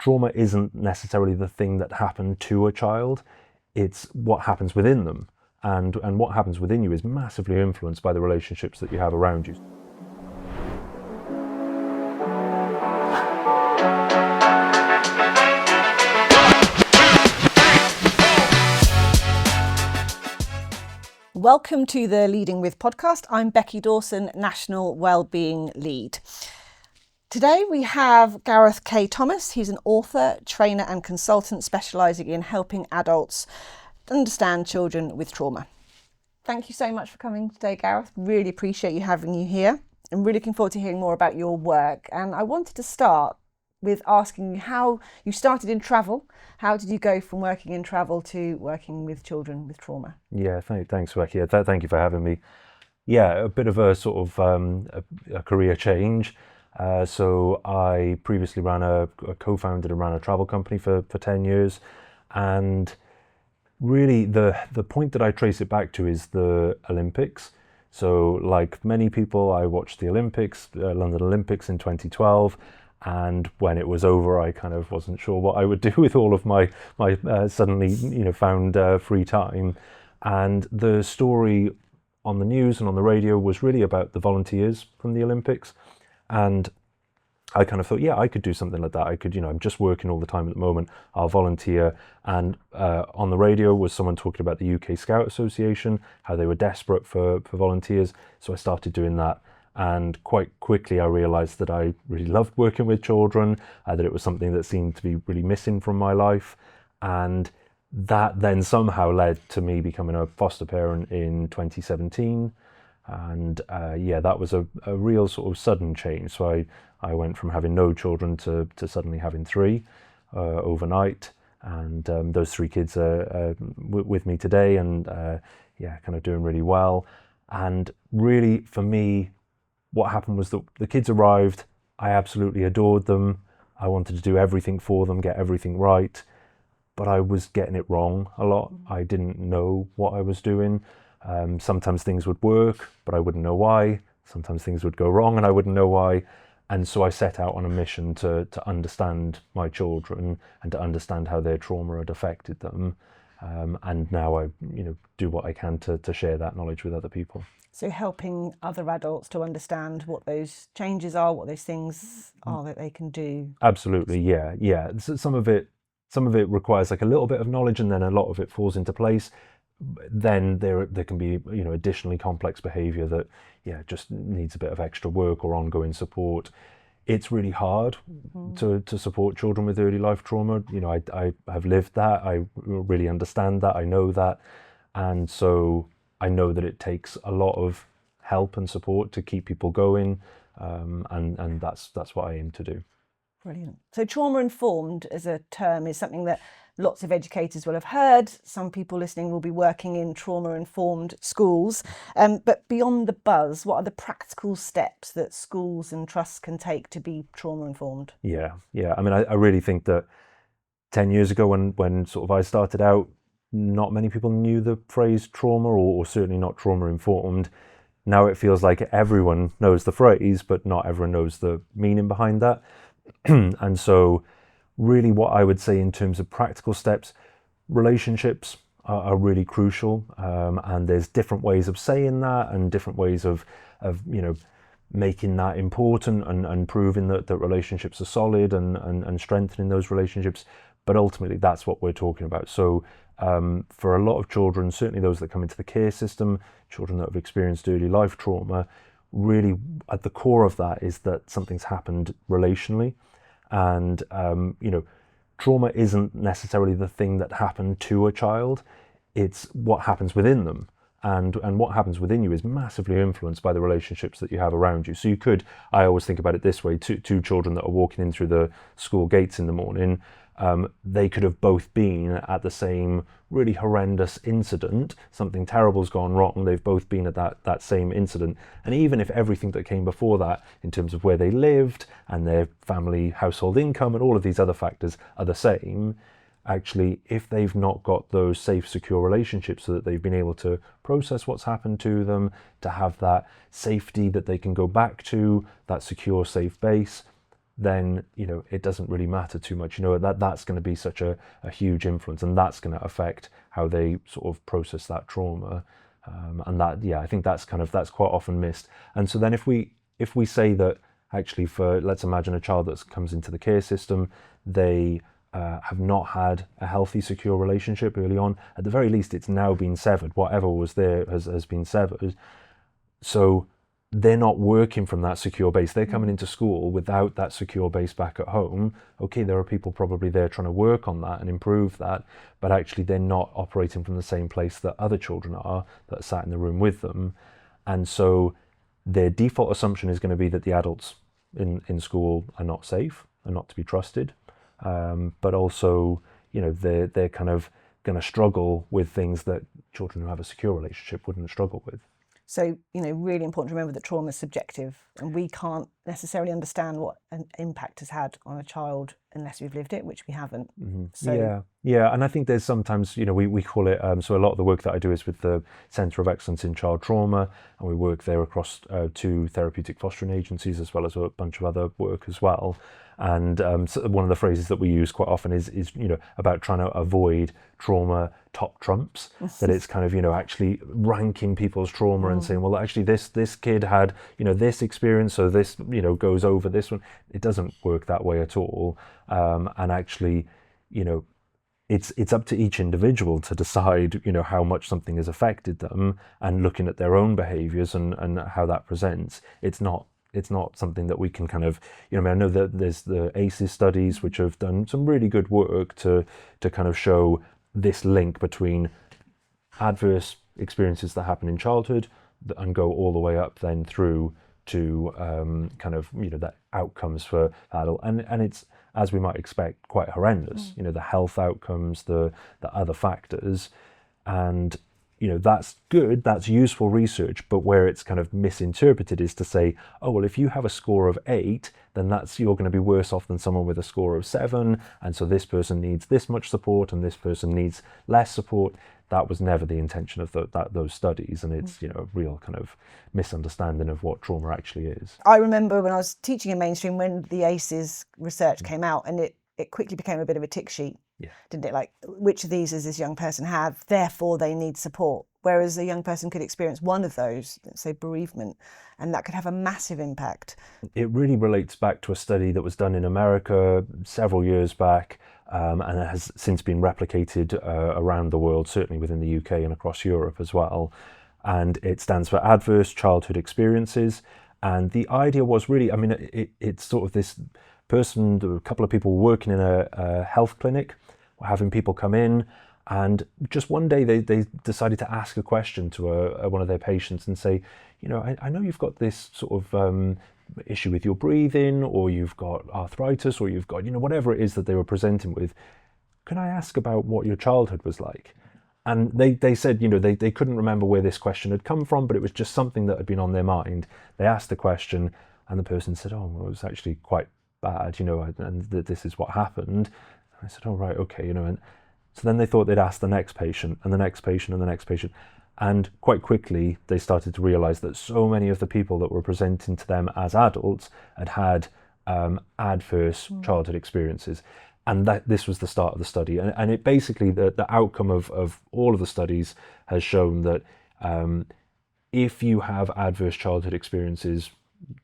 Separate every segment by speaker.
Speaker 1: trauma isn't necessarily the thing that happened to a child, it's what happens within them. And what happens within you is massively influenced by the relationships that you have around you.
Speaker 2: Welcome to the Leading With podcast. I'm Becky Dawson, National Wellbeing Lead. Today we have Gareth K Thomas. He's an author, trainer and consultant specialising in helping adults understand children with trauma. Thank you so much for coming today, Gareth. Really appreciate having you here. I'm really looking forward to hearing more about your work. And I wanted to start with asking you how you started in travel. How did you go from working in travel to working with children with trauma?
Speaker 1: Yeah, thanks, Becky. Thank you for having me. Yeah, a bit of a sort of a career change. So I previously co-founded and ran a travel company for 10 years. And really the point that I trace it back to is the Olympics. So like many people, I watched the Olympics, London Olympics in 2012. And when it was over, I kind of wasn't sure what I would do with all of my suddenly found free time. And the story on the news and on the radio was really about the volunteers from the Olympics. And I kind of thought, yeah, I could do something like that. I could, I'm just working all the time at the moment. I'll volunteer. And on the radio was someone talking about the UK Scout Association, how they were desperate for volunteers. So I started doing that. And quite quickly I realised that I really loved working with children, that it was something that seemed to be really missing from my life. And that then somehow led to me becoming a foster parent in 2017. And that was a real sort of sudden change. So I went from having no children to suddenly having three overnight. And those three kids are with me today and kind of doing really well. And really for me, what happened was that the kids arrived, I absolutely adored them, I wanted to do everything for them, get everything right, but I was getting it wrong a lot. I didn't know what I was doing. Sometimes things would work, but I wouldn't know why. Sometimes things would go wrong and I wouldn't know why. And so I set out on a mission to understand my children and to understand how their trauma had affected them. And now I do what I can to share that knowledge with other people.
Speaker 2: So helping other adults to understand what those changes are, what those things are that they can do.
Speaker 1: Absolutely, yeah. So some of it requires like a little bit of knowledge, and then a lot of it falls into place. Then there can be additionally complex behaviour that just needs a bit of extra work or ongoing support. It's really hard to support children with early life trauma. I have lived that. I really understand that. I know that, and so I know that it takes a lot of help and support to keep people going, and that's what I aim to do.
Speaker 2: Brilliant. So trauma informed as a term is something that lots of educators will have heard. Some people listening will be working in trauma informed schools. But beyond the buzz, what are the practical steps that schools and trusts can take to be trauma informed?
Speaker 1: Yeah. I mean, I really think that 10 years ago when sort of I started out, not many people knew the phrase trauma, or certainly not trauma informed. Now it feels like everyone knows the phrase, but not everyone knows the meaning behind that. And so really what I would say in terms of practical steps, relationships are really crucial. And there's different ways of saying that and different ways of making that important and proving that relationships are solid and strengthening those relationships. But ultimately that's what we're talking about. So for a lot of children, certainly those that come into the care system, children that have experienced early life trauma, really at the core of that is that something's happened relationally. And trauma isn't necessarily the thing that happened to a child, it's what happens within them. And what happens within you is massively influenced by the relationships that you have around you. So I always think about it this way, two children that are walking in through the school gates in the morning, they could have both been at the same really horrendous incident. Something terrible's gone wrong. They've both been at that same incident. And even if everything that came before that, in terms of where they lived and their family household income and all of these other factors are the same, actually, if they've not got those safe, secure relationships so that they've been able to process what's happened to them, to have that safety that they can go back to, that secure, safe base, then, it doesn't really matter too much. That's going to be such a huge influence, and that's going to affect how they sort of process that trauma. And that, I think that's quite often missed. And so then if we say that actually, let's imagine a child that comes into the care system, they have not had a healthy, secure relationship early on. At the very least, it's now been severed. Whatever was there has been severed. So they're not working from that secure base. They're coming into school without that secure base back at home. Okay, there are people probably there trying to work on that and improve that, but actually they're not operating from the same place that other children are that sat in the room with them. And so their default assumption is going to be that the adults in school are not safe, are not to be trusted. But also, they're kind of going to struggle with things that children who have a secure relationship wouldn't struggle with.
Speaker 2: So, really important to remember that trauma is subjective, and we can't necessarily understand what an impact has had on a child unless we've lived it, which we haven't.
Speaker 1: Mm-hmm.
Speaker 2: So,
Speaker 1: yeah. And I think there's sometimes, we call it, so a lot of the work that I do is with the Centre of Excellence in Child Trauma, and we work there across 2 therapeutic fostering agencies, as well as a bunch of other work as well. And so one of the phrases that we use quite often is about trying to avoid trauma top trumps, that it's kind of, actually ranking people's trauma and saying, well, actually this kid had, this experience, so this, goes over this one. It doesn't work that way at all. And actually, it's up to each individual to decide, how much something has affected them, and looking at their own behaviours and how that presents. It's not something that we can kind of, I know that there's the ACEs studies which have done some really good work to kind of show this link between adverse experiences that happen in childhood and go all the way up then through to kind of, that outcomes for adult. And it's, as we might expect, quite horrendous, the health outcomes, the other factors. And that's good, that's useful research, but where it's kind of misinterpreted is to say, oh, well, if you have a score of 8, then you're going to be worse off than someone with a score of 7, and so this person needs this much support and this person needs less support. That was never the intention of those studies, and it's a real kind of misunderstanding of what trauma actually is.
Speaker 2: I remember when I was teaching in mainstream, when the ACEs research came out, and it quickly became a bit of a tick sheet.
Speaker 1: Yeah.
Speaker 2: Didn't it? Like, which of these does this young person have? Therefore, they need support. Whereas a young person could experience one of those, let's say bereavement, and that could have a massive impact. It
Speaker 1: really relates back to a study that was done in America several years back, and it has since been replicated around the world, certainly within the UK and across Europe as well. And it stands for Adverse Childhood Experiences. And the idea was really, it's sort of this person, a couple of people working in a health clinic, having people come in, and just one day they decided to ask a question to one of their patients and say, I know you've got this sort of issue with your breathing, or you've got arthritis, or you've got, whatever it is that they were presenting with. Can I ask about what your childhood was like? And they said, they couldn't remember where this question had come from, but it was just something that had been on their mind. They asked the question, and the person said, oh, well, it was actually quite bad, and this is what happened. And I said, oh, right, okay, and so then they thought they'd ask the next patient and the next patient and the next patient. And quite quickly, they started to realize that so many of the people that were presenting to them as adults had adverse childhood experiences. And this was the start of the study. And it basically, the outcome of all of the studies has shown that if you have adverse childhood experiences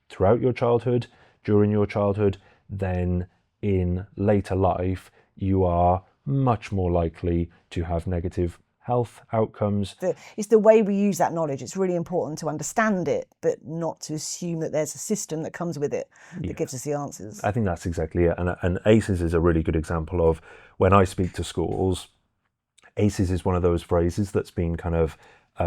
Speaker 1: throughout your childhood, during your childhood, then in later life, you are much more likely to have negative health outcomes.
Speaker 2: It's the way we use that knowledge. It's really important to understand it, but not to assume that there's a system that comes with it that gives us the answers.
Speaker 1: I think that's exactly it. And ACEs is a really good example of, when I speak to schools, ACEs is one of those phrases that's been kind of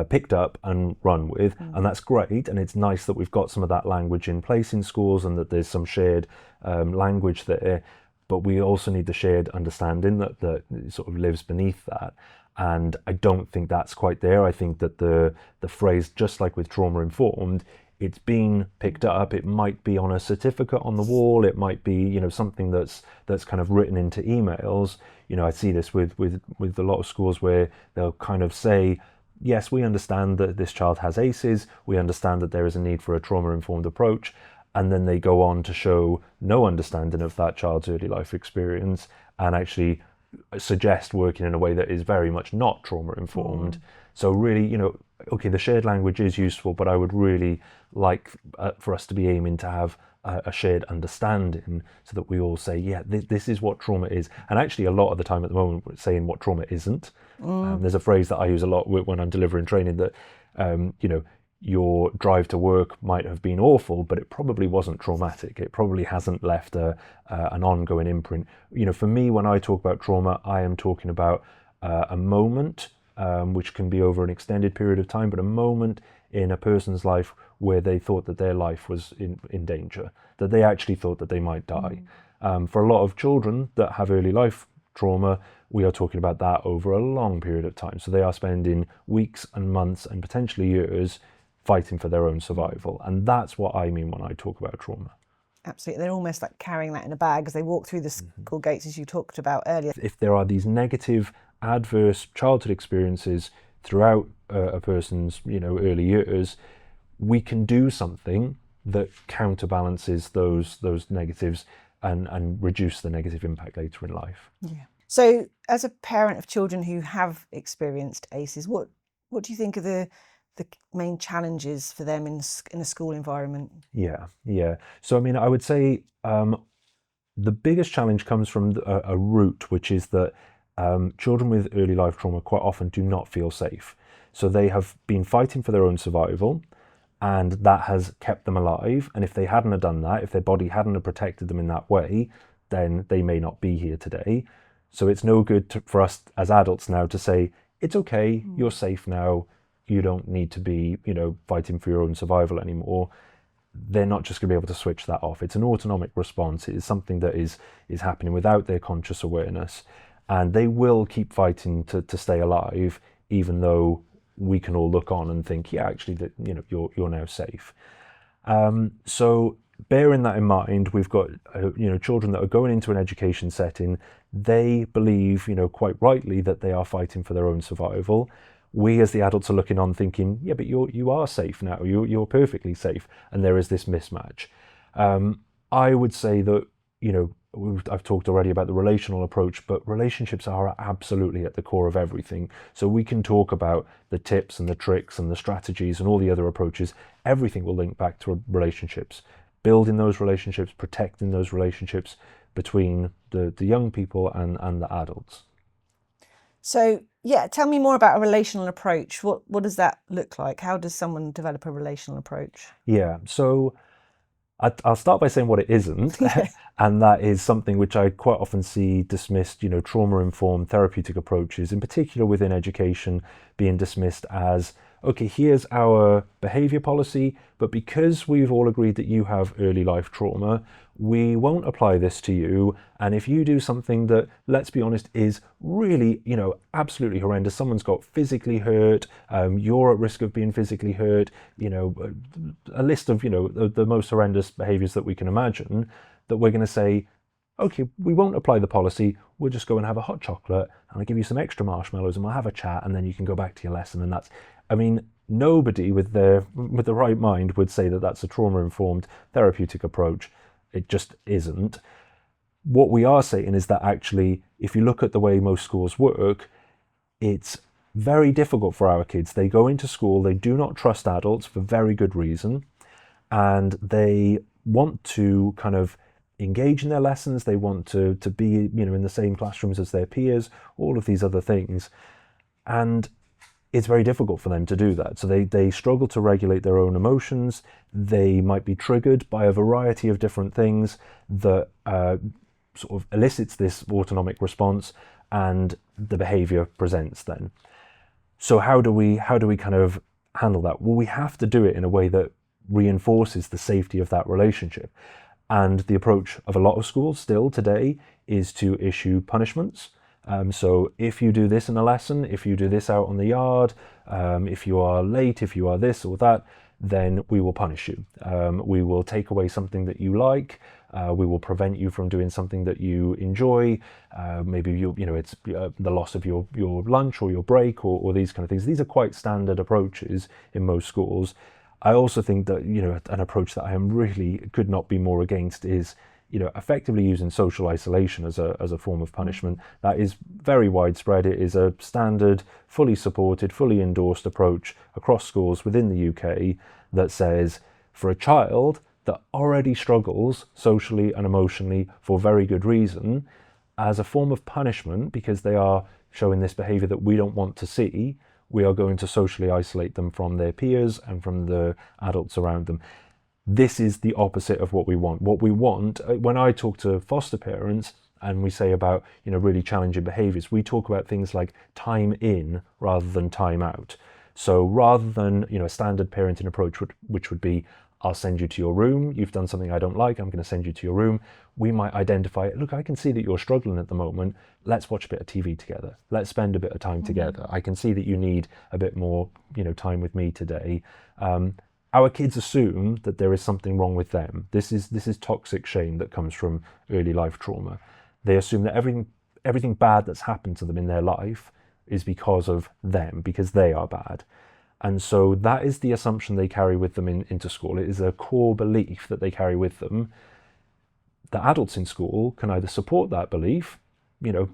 Speaker 1: picked up and run with, and that's great, and it's nice that we've got some of that language in place in schools and that there's some shared language there, but we also need the shared understanding that sort of lives beneath that. And I don't think that's quite there. I think that the phrase, just like with trauma informed, it's been picked up. It might be on a certificate on the wall. It might be, something that's kind of written into emails. I see this with a lot of schools where they'll kind of say, yes, we understand that this child has ACEs. We understand that there is a need for a trauma informed approach. and then they go on to show no understanding of that child's early life experience and actually suggest working in a way that is very much not trauma informed. So really, okay, the shared language is useful, but I would really like for us to be aiming to have a shared understanding so that we all say, yeah, this is what trauma is. And actually a lot of the time at the moment we're saying what trauma isn't. There's a phrase that I use a lot when I'm delivering training that, your drive to work might have been awful, but it probably wasn't traumatic. It probably hasn't left an ongoing imprint. For me, when I talk about trauma, I am talking about a moment, which can be over an extended period of time, but a moment in a person's life where they thought that their life was in danger, that they actually thought that they might die. For a lot of children that have early life trauma, we are talking about that over a long period of time. So they are spending weeks and months and potentially years fighting for their own survival. And that's what I mean when I talk about trauma.
Speaker 2: Absolutely. They're almost like carrying that in a bag as they walk through the school gates, as you talked about earlier.
Speaker 1: If there are these negative, adverse childhood experiences throughout a person's, early years, we can do something that counterbalances those negatives and reduce the negative impact later in life.
Speaker 2: Yeah. So as a parent of children who have experienced ACEs, what do you think are the main challenges for them in a school environment? Yeah.
Speaker 1: So, I would say the biggest challenge comes from a root, which is that children with early life trauma quite often do not feel safe. So they have been fighting for their own survival, and that has kept them alive. And if they hadn't have done that, if their body hadn't have protected them in that way, then they may not be here today. So it's no good for us as adults now to say, it's okay, you're safe now, you don't need to be, fighting for your own survival anymore. They're not just going to be able to switch that off. It's an autonomic response. It is something that is happening without their conscious awareness. And they will keep fighting to stay alive, even though we can all look on and think, yeah, actually, that you're now safe. So bearing that in mind, we've got children that are going into an education setting. They believe, quite rightly, that they are fighting for their own survival. We as the adults are looking on thinking, yeah, but you are safe now. You're perfectly safe, and there is this mismatch. I would say that I've talked already about the relational approach, but relationships are absolutely at the core of everything. So we can talk about the tips and the tricks and the strategies and all the other approaches. Everything will link back to relationships, building those relationships, protecting those relationships between the young people and the adults.
Speaker 2: So, yeah, tell me more about a relational approach. What does that look like? How does someone develop a relational approach?
Speaker 1: Yeah, so I'll start by saying what it isn't, and that is something which I quite often see dismissed, trauma-informed therapeutic approaches, in particular within education, being dismissed as, okay, here's our behaviour policy, but because we've all agreed that you have early life trauma, we won't apply this to you. And if you do something that, let's be honest, is really, absolutely horrendous, someone's got physically hurt, you're at risk of being physically hurt, a list of, the most horrendous behaviours that we can imagine, that we're going to say, okay, we won't apply the policy, we'll just go and have a hot chocolate, and I'll give you some extra marshmallows, and we'll have a chat, and then you can go back to your lesson. And that's, nobody with the right mind would say that that's a trauma-informed therapeutic approach. It just isn't. What we are saying is that actually, if you look at the way most schools work, it's very difficult for our kids. They go into school, they do not trust adults for very good reason, and they want to kind of engage in their lessons, they want to be in the same classrooms as their peers, all of these other things. And it's very difficult for them to do that. So they struggle to regulate their own emotions. They might be triggered by a variety of different things that sort of elicits this autonomic response, and the behavior presents then. So how do we kind of handle that? Well, we have to do it in a way that reinforces the safety of that relationship. And the approach of a lot of schools still today is to issue punishments. So if you do this in a lesson, if you do this out on the yard, if you are late, if you are this or that, then we will punish you. We will take away something that you like. We will prevent you from doing something that you enjoy. Maybe it's the loss of your lunch or your break or these kind of things. These are quite standard approaches in most schools. I also think that, an approach that I am really could not be more against is, effectively using social isolation as a form of punishment. That is very widespread. It is a standard, fully supported, fully endorsed approach across schools within the UK that says for a child that already struggles socially and emotionally for very good reason, as a form of punishment, because they are showing this behaviour that we don't want to see, we are going to socially isolate them from their peers and from the adults around them. This is the opposite of what we want. What we want, when I talk to foster parents and we say about, really challenging behaviours, we talk about things like time in rather than time out. So rather than, a standard parenting approach, which would be, I'll send you to your room, you've done something I don't like, I'm going to send you to your room. We might identify, look, I can see that you're struggling at the moment. Let's watch a bit of TV together. Let's spend a bit of time together. I can see that you need a bit more, time with me today. Our kids assume that there is something wrong with them. This is toxic shame that comes from early life trauma. They assume that everything bad that's happened to them in their life is because of them, because they are bad. And so that is the assumption they carry with them into school. It is a core belief that they carry with them. The adults in school can either support that belief,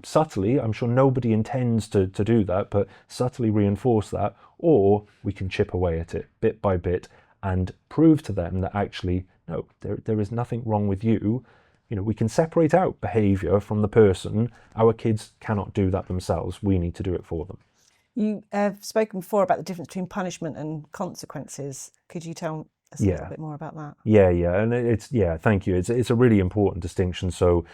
Speaker 1: subtly, I'm sure nobody intends to do that, but subtly reinforce that, or we can chip away at it bit by bit and prove to them that actually, no, there is nothing wrong with you. We can separate out behaviour from the person. Our kids cannot do that themselves. We need to do it for them.
Speaker 2: You have spoken before about the difference between punishment and consequences. Could you tell us a little bit more about that?
Speaker 1: Yeah, and thank you. It's a really important distinction. So,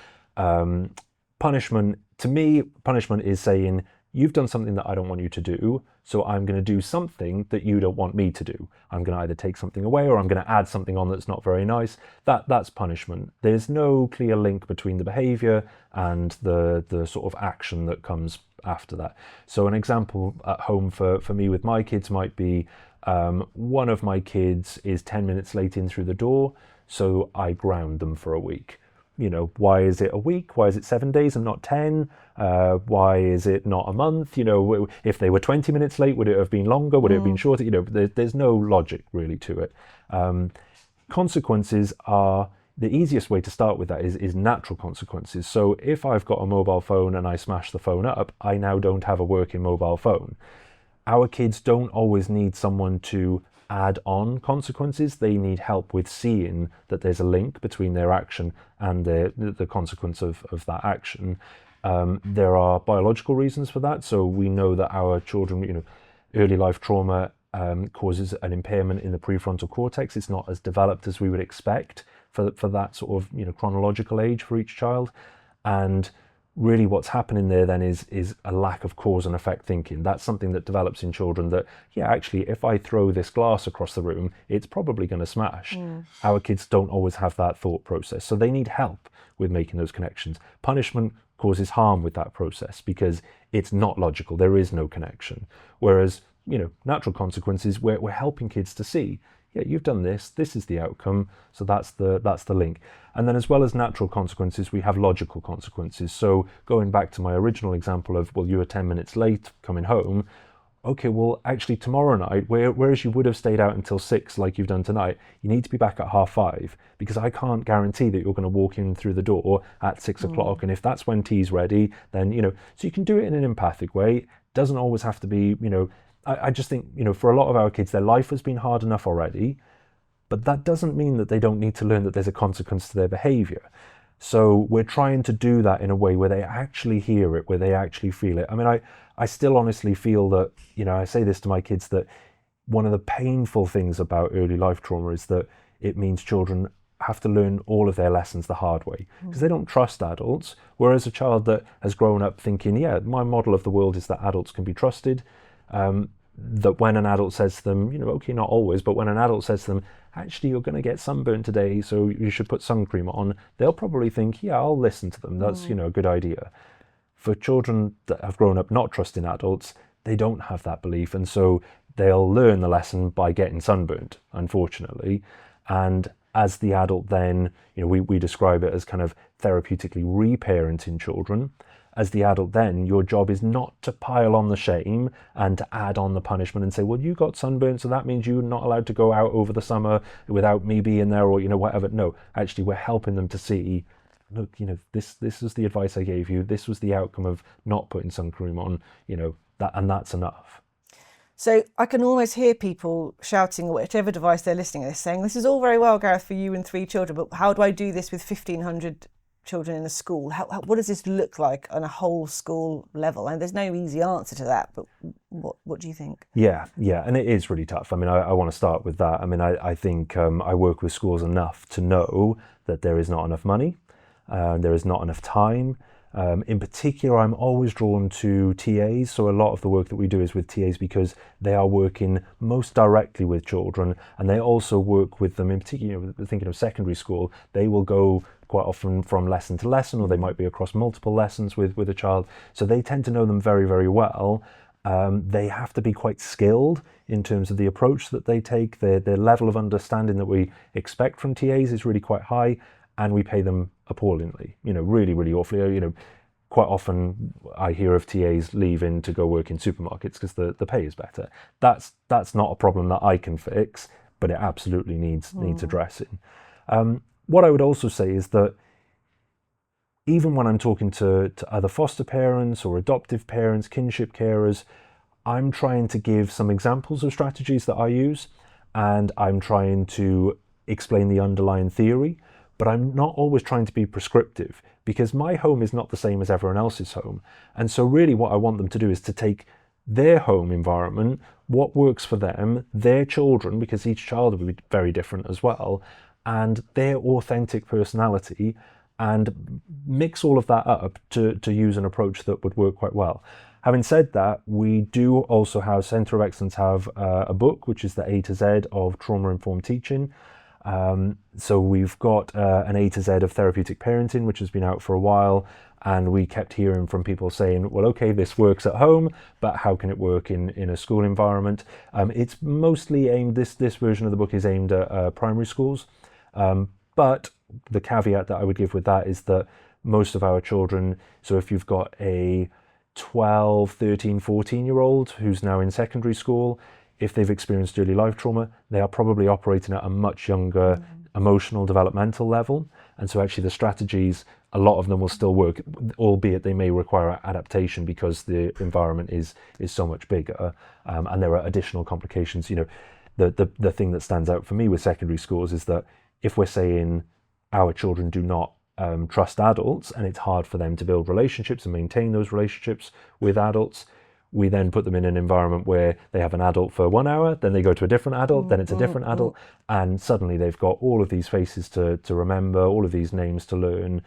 Speaker 1: punishment, to me, punishment is saying, you've done something that I don't want you to do, so I'm going to do something that you don't want me to do. I'm going to either take something away or I'm going to add something on that's not very nice. That's punishment. There's no clear link between the behaviour and the sort of action that comes after that. So an example at home for me with my kids might be, one of my kids is 10 minutes late in through the door, so I ground them for a week. Why is it a week? Why is it 7 days and not 10? Why is it not a month? If they were 20 minutes late, would it have been longer? Would it have been shorter? There's no logic really to it. Consequences are, the easiest way to start with that is natural consequences. So if I've got a mobile phone and I smash the phone up, I now don't have a working mobile phone. Our kids don't always need someone to add on consequences. They need help with seeing that there's a link between their action and the consequence of that action. There are biological reasons for that. So we know that our children, early life trauma causes an impairment in the prefrontal cortex. It's not as developed as we would expect for that sort of chronological age for each child. And really what's happening there then is a lack of cause and effect thinking. That's something that develops in children that, actually, if I throw this glass across the room, it's probably going to smash. Our kids don't always have that thought process, so they need help with making those connections. Punishment causes harm with that process because it's not logical. There is no connection. Whereas, natural consequences, we're helping kids to see, you've done this, this is the outcome, so that's the link. And then as well as natural consequences, we have logical consequences. So going back to my original example of, well, you were 10 minutes late coming home, okay, well, actually tomorrow night, whereas you would have stayed out until 6 like you've done tonight, you need to be back at 5:30, because I can't guarantee that you're going to walk in through the door at 6 o'clock. And if that's when tea's ready, then, so you can do it in an empathic way. It doesn't always have to be, I just think, for a lot of our kids, their life has been hard enough already, but that doesn't mean that they don't need to learn that there's a consequence to their behaviour. So we're trying to do that in a way where they actually hear it, where they actually feel it. I mean, I still honestly feel that, I say this to my kids, that one of the painful things about early life trauma is that it means children have to learn all of their lessons the hard way because they don't trust adults. Whereas a child that has grown up thinking, my model of the world is that adults can be trusted, that when an adult says to them, okay, not always, but when an adult says to them, actually, you're going to get sunburn today, so you should put sun cream on, they'll probably think, I'll listen to them. That's, a good idea. For children that have grown up not trusting adults, they don't have that belief. And so they'll learn the lesson by getting sunburnt, unfortunately. And as the adult then, we describe it as kind of therapeutically reparenting children. as the adult then, your job is not to pile on the shame and to add on the punishment and say, well, you got sunburned, so that means you're not allowed to go out over the summer without me being there, or, whatever. No, actually, we're helping them to see, look, this is the advice I gave you. This was the outcome of not putting sun cream on, that's enough.
Speaker 2: So I can almost hear people shouting at whichever device they're listening to this, saying, this is all very well, Gareth, for you and 3 children, but how do I do this with 1,500 children in a school? What does this look like on a whole school level? And there's no easy answer to that, but what do you think?
Speaker 1: Yeah, and it is really tough. I mean, I want to start with that. I mean, I think I work with schools enough to know that there is not enough money, there is not enough time. In particular, I'm always drawn to TAs. So a lot of the work that we do is with TAs because they are working most directly with children, and they also work with them in particular, thinking of secondary school, they will go quite often from lesson to lesson, or they might be across multiple lessons with a child. So they tend to know them very, very well. They have to be quite skilled in terms of the approach that they take. Their level of understanding that we expect from TAs is really quite high, and we pay them appallingly, really, really awfully. Quite often I hear of TAs leaving to go work in supermarkets because the pay is better. That's not a problem that I can fix, but it absolutely needs addressing. What I would also say is that even when I'm talking to other foster parents or adoptive parents, kinship carers, I'm trying to give some examples of strategies that I use, and I'm trying to explain the underlying theory. But I'm not always trying to be prescriptive, because my home is not the same as everyone else's home. And so really what I want them to do is to take their home environment, what works for them, their children, because each child will be very different as well, and their authentic personality, and mix all of that up to use an approach that would work quite well. Having said that, we do also have, Centre of Excellence have a book, which is the A to Z of trauma-informed teaching. So we've got an A to Z of therapeutic parenting, which has been out for a while, and we kept hearing from people saying, well, okay, this works at home, but how can it work in a school environment? It's mostly aimed, this version of the book is aimed at primary schools, but the caveat that I would give with that is that most of our children, so if you've got a 12, 13, 14-year-old who's now in secondary school, if they've experienced early life trauma, they are probably operating at a much younger emotional developmental level. And so actually the strategies, a lot of them will still work, albeit they may require adaptation because the environment is so much bigger, and there are additional complications. The thing that stands out for me with secondary schools is that if we're saying our children do not trust adults, and it's hard for them to build relationships and maintain those relationships with adults, we then put them in an environment where they have an adult for 1 hour, then they go to a different adult, then it's a different adult, and suddenly they've got all of these faces to remember, all of these names to learn,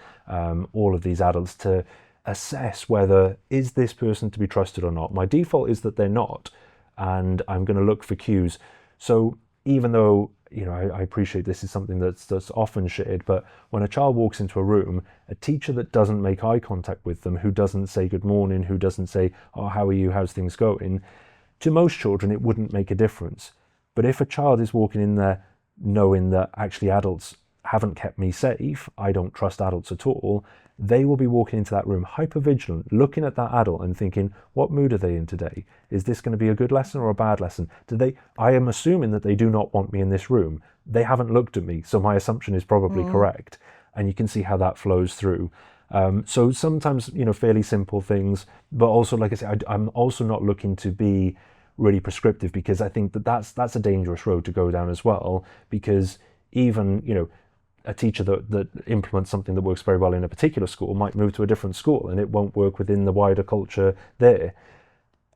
Speaker 1: all of these adults to assess whether is this person to be trusted or not. My default is that they're not, and I'm going to look for cues. So even though I appreciate this is something that's often shared, but when a child walks into a room, a teacher that doesn't make eye contact with them, who doesn't say good morning, who doesn't say, oh, how are you, how's things going, to most children it wouldn't make a difference. But if a child is walking in there knowing that actually adults haven't kept me safe, I don't trust adults at all, they will be walking into that room hypervigilant, looking at that adult and thinking, what mood are they in today? Is this going to be a good lesson or a bad lesson? I am assuming that they do not want me in this room. They haven't looked at me, so my assumption is probably correct. And you can see how that flows through. So sometimes, fairly simple things, but also, like I said, I'm also not looking to be really prescriptive, because I think that's a dangerous road to go down as well, because even, a teacher that implements something that works very well in a particular school might move to a different school and it won't work within the wider culture there.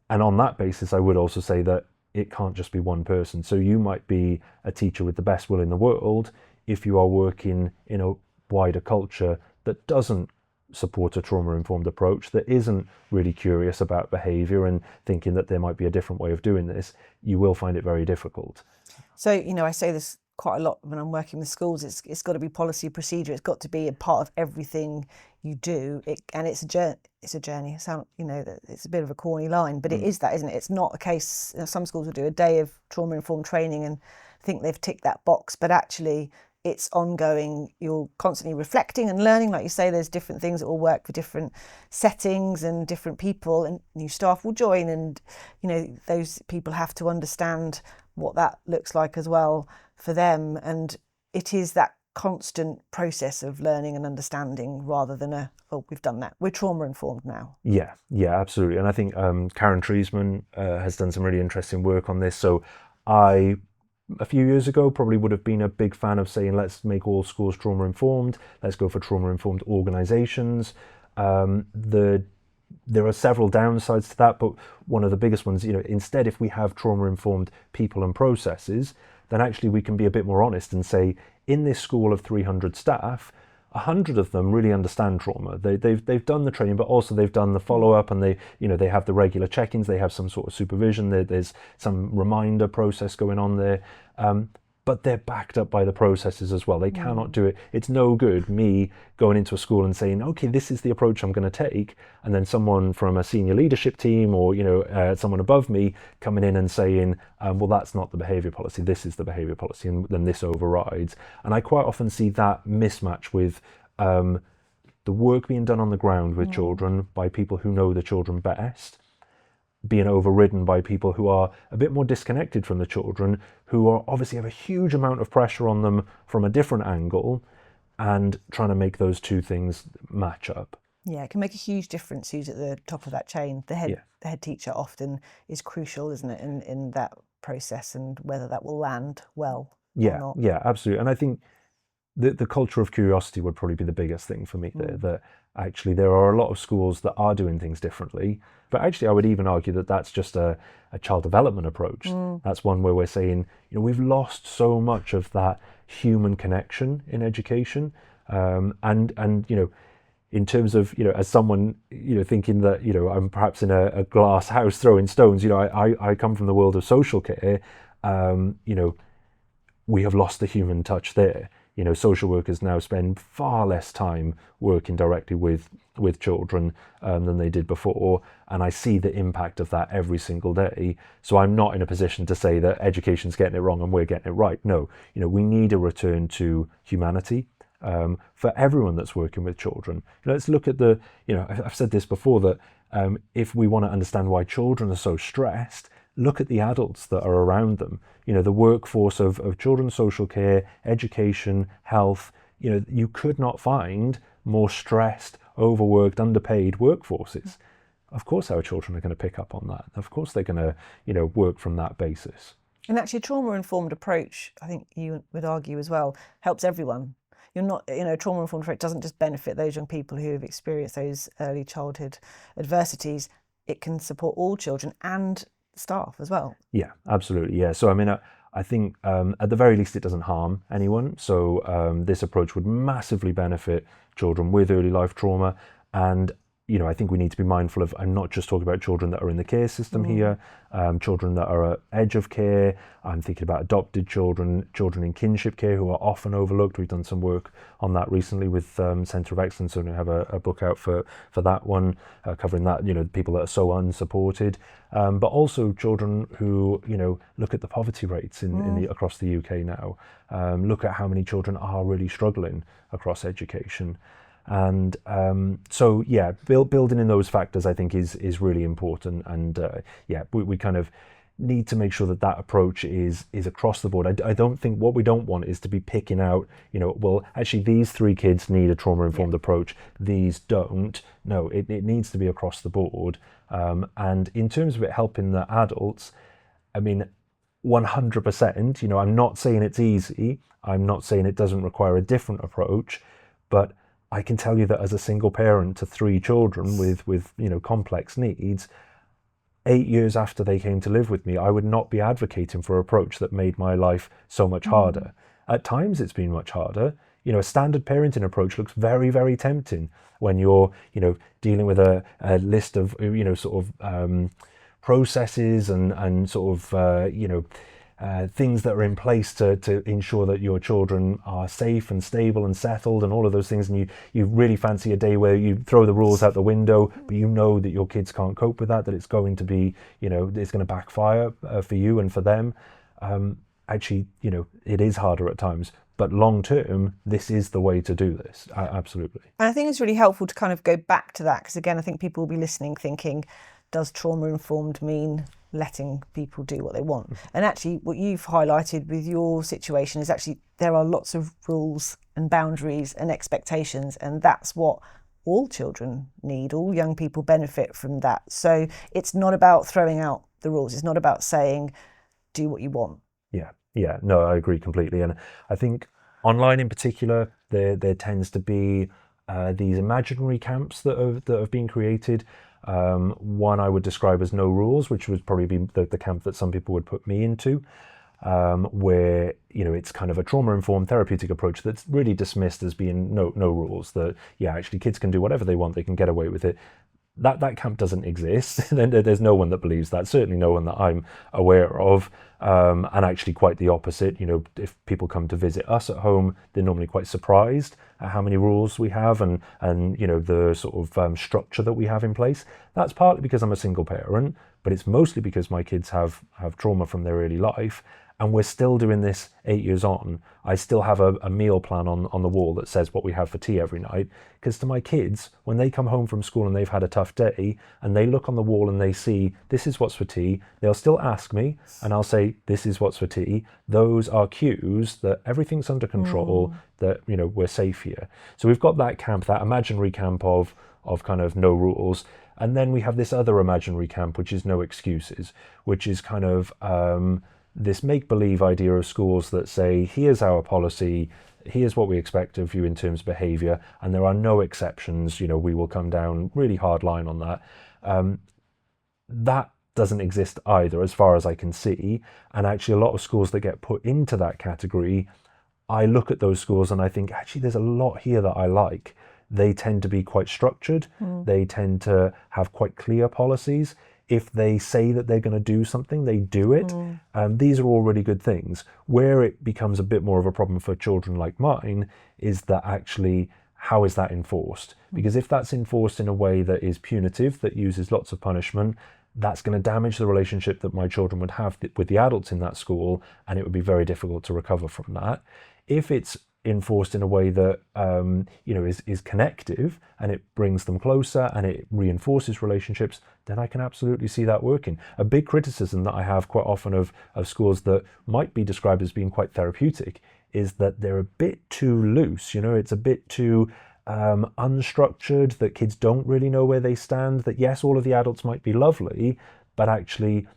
Speaker 1: And on that basis, I would also say that it can't just be one person. So you might be a teacher with the best will in the world if you are working in a wider culture that doesn't support a trauma-informed approach, that isn't really curious about behaviour and thinking that there might be a different way of doing this. You will find it very difficult.
Speaker 2: So, I say this quite a lot when I'm working with schools. It's got to be policy, procedure. It's got to be a part of everything you do. And it's a journey. It's a bit of a corny line, but it is that, isn't it? It's not a case. Some schools will do a day of trauma-informed training and think they've ticked that box, but actually it's ongoing. You're constantly reflecting and learning. Like you say, there's different things that will work for different settings and different people, and new staff will join, and those people have to understand what that looks like as well for them. And it is that constant process of learning and understanding rather than we've done that, we're trauma informed now.
Speaker 1: Yeah, absolutely. And I think Karen Treisman has done some really interesting work on this. So a few years ago, probably would have been a big fan of saying, let's make all schools trauma informed. Let's go for trauma informed organisations. There are several downsides to that, but one of the biggest ones, instead, if we have trauma informed people and processes, then actually we can be a bit more honest and say, in this school of 300 staff, 100 of them really understand trauma. They've done the training, but also they've done the follow-up, and they have the regular check-ins. They have some sort of supervision. There's some reminder process going on there. But they're backed up by the processes as well. They cannot do it. It's no good me going into a school and saying, okay, this is the approach I'm going to take, and then someone from a senior leadership team or someone above me coming in and saying, well, that's not the behaviour policy, this is the behaviour policy, and then this overrides. And I quite often see that mismatch with the work being done on the ground with children by people who know the children best, being overridden by people who are a bit more disconnected from the children, who are obviously have a huge amount of pressure on them from a different angle, and trying to make those two things match up.
Speaker 2: Yeah, it can make a huge difference who's at the top of that chain. The head teacher often is crucial, isn't it, in that process, and whether that will land well or not. Yeah,
Speaker 1: absolutely. And I think the culture of curiosity would probably be the biggest thing for me there, that actually there are a lot of schools that are doing things differently, but actually I would even argue that that's just a child development approach. That's one where we're saying, we've lost so much of that human connection in education, and in terms of, as someone, thinking that, I'm perhaps in a glass house throwing stones, I come from the world of social care, we have lost the human touch there. Social workers now spend far less time working directly with children than they did before, and I see the impact of that every single day. So I'm not in a position to say that education's getting it wrong and we're getting it right. No, we need a return to humanity for everyone that's working with children. Let's look at I've said this before, that if we want to understand why children are so stressed, look at the adults that are around them. The workforce of children's social care, education, health, you could not find more stressed, overworked, underpaid workforces. Of course our children are going to pick up on that. Of course they're going to, work from that basis.
Speaker 2: And actually a trauma-informed approach, I think you would argue as well, helps everyone. You're not, a trauma-informed approach doesn't just benefit those young people who have experienced those early childhood adversities. It can support all children and staff as well.
Speaker 1: Yeah, absolutely. Yeah. So I think at the very least it doesn't harm anyone. So this approach would massively benefit children with early life trauma. And I think we need to be mindful of, I'm not just talking about children that are in the care system here, children that are at edge of care. I'm thinking about adopted children, children in kinship care who are often overlooked. We've done some work on that recently with Centre of Excellence, so we have a book out for that one, covering that, people that are so unsupported, but also children who, look at the poverty rates across the UK now, look at how many children are really struggling across education. And so building in those factors I think is really important, and we kind of need to make sure that approach is across the board. I don't think what we don't want is to be picking out, well, actually these 3 kids need a trauma-informed approach, these don't. No, it needs to be across the board. And in terms of it helping the adults, 100%, I'm not saying it's easy, I'm not saying it doesn't require a different approach, but I can tell you that as a single parent to 3 children with complex needs, 8 years after they came to live with me, I would not be advocating for an approach that made my life so much harder. At times it's been much harder. A standard parenting approach looks very, very tempting when you're, dealing with a list of, processes and sort of, things that are in place to ensure that your children are safe and stable and settled and all of those things, and you really fancy a day where you throw the rules out the window, but you know that your kids can't cope with that it's going to be, it's going to backfire for you and for them. Actually, it is harder at times, but long term, this is the way to do this. Absolutely.
Speaker 2: And I think it's really helpful to kind of go back to that, because again, I think people will be listening thinking, does trauma-informed mean letting people do what they want? And actually, what you've highlighted with your situation is actually there are lots of rules and boundaries and expectations, and that's what all children need. All young people benefit from that. So it's not about throwing out the rules. It's not about saying, do what you want.
Speaker 1: Yeah, no, I agree completely. And I think online in particular, there tends to be these imaginary camps that have been created. One I would describe as no rules, which would probably be the camp that some people would put me into, where it's kind of a trauma-informed therapeutic approach that's really dismissed as being no rules. That actually kids can do whatever they want, they can get away with it. That camp doesn't exist. There's no one that believes that. Certainly no one that I'm aware of. And actually quite the opposite. If people come to visit us at home, they're normally quite surprised at how many rules we have and the sort of structure that we have in place. That's partly because I'm a single parent, but it's mostly because my kids have trauma from their early life. And we're still doing this 8 years on. I still have a meal plan on the wall that says what we have for tea every night. Because to my kids, when they come home from school and they've had a tough day, and they look on the wall and they see, this is what's for tea, they'll still ask me, and I'll say, this is what's for tea. Those are cues that everything's under control, that, we're safe here. So we've got that camp, that imaginary camp of kind of no rules. And then we have this other imaginary camp, which is no excuses, which is kind of this make-believe idea of schools that say, here's our policy, here's what we expect of you in terms of behaviour, and there are no exceptions, we will come down really hard line on that. That doesn't exist either, as far as I can see. And actually a lot of schools that get put into that category, I look at those schools and I think, actually, there's a lot here that I like. They tend to be quite structured. They tend to have quite clear policies. If they say that they're going to do something, they do it. These are all really good things. Where it becomes a bit more of a problem for children like mine is that actually, how is that enforced? Because if that's enforced in a way that is punitive, that uses lots of punishment, that's going to damage the relationship that my children would have with the adults in that school, and it would be very difficult to recover from that. If it's enforced in a way that is connective, and it brings them closer and it reinforces relationships, then I can absolutely see that working. A big criticism that I have quite often of schools that might be described as being quite therapeutic is that they're a bit too loose. It's a bit too unstructured, that kids don't really know where they stand, that yes, all of the adults might be lovely, but actually,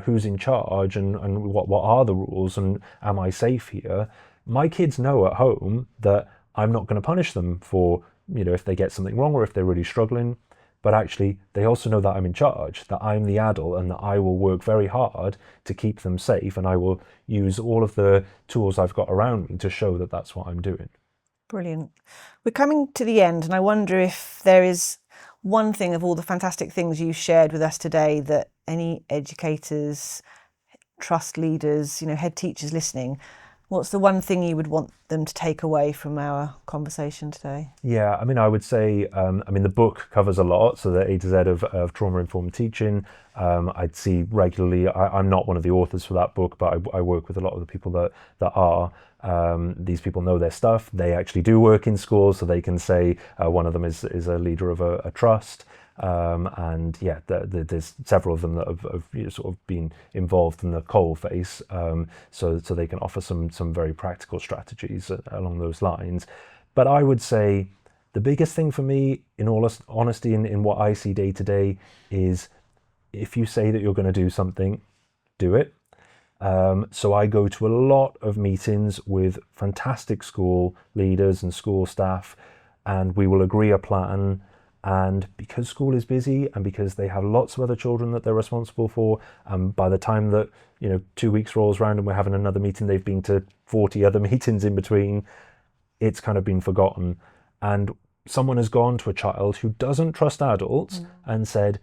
Speaker 1: who's in charge and what are the rules, and am I safe here? My kids know at home that I'm not going to punish them for, if they get something wrong or if they're really struggling. But actually, they also know that I'm in charge, that I'm the adult, and that I will work very hard to keep them safe. And I will use all of the tools I've got around me to show that that's what I'm doing.
Speaker 2: Brilliant. We're coming to the end, and I wonder if there is one thing of all the fantastic things you shared with us today that any educators, trust leaders, head teachers listening, what's the one thing you would want them to take away from our conversation today?
Speaker 1: Yeah, I would say, the book covers a lot, so the A to Z of trauma-informed teaching. I'd see regularly, I'm not one of the authors for that book, but I work with a lot of the people that are. These people know their stuff. They actually do work in schools, so they can say one of them is a leader of a trust. There's several of them that have sort of been involved in the coal face, so they can offer some very practical strategies along those lines. But I would say the biggest thing for me, in all honesty, in what I see day to day, is if you say that you're going to do something, do it. So I go to a lot of meetings with fantastic school leaders and school staff, and we will agree a plan. And because school is busy and because they have lots of other children that they're responsible for, by the time that 2 weeks rolls around and we're having another meeting, they've been to 40 other meetings in between. It's kind of been forgotten. And someone has gone to a child who doesn't trust adults and said,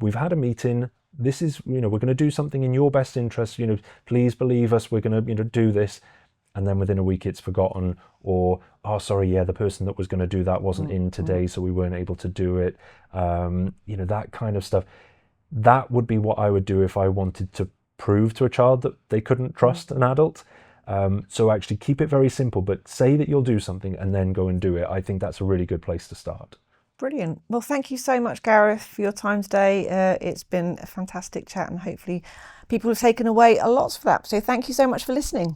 Speaker 1: we've had a meeting. This is, we're going to do something in your best interest. Please believe us. We're going to do this. And then within a week it's forgotten, or, oh, sorry, the person that was going to do that wasn't in today, so we weren't able to do it. That kind of stuff. That would be what I would do if I wanted to prove to a child that they couldn't trust an adult. So actually keep it very simple, but say that you'll do something and then go and do it. I think that's a really good place to start.
Speaker 2: Brilliant. Well, thank you so much, Gareth, for your time today. It's been a fantastic chat, and hopefully people have taken away a lot from that. So thank you so much for listening.